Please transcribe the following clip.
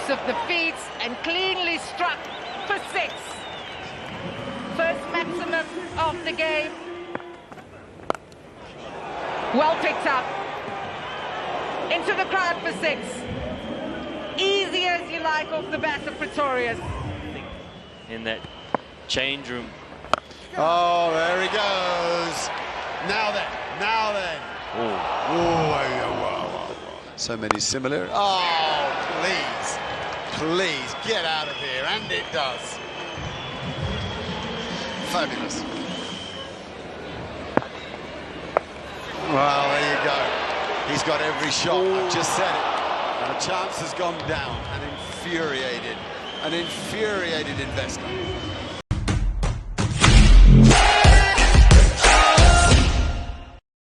use of the feet and cleanly struck for 6. First maximum of the game. Well picked up. Into the crowd for 6. Easy as you like off the bat of Pretorius. In that change room. Oh, there he goes. Now then. Oh, so many similar. Oh, please, get out of here, and it does. Fabulous. Well, there you go. He's got every shot. I've just said it. And a chance has gone down. An infuriated investor.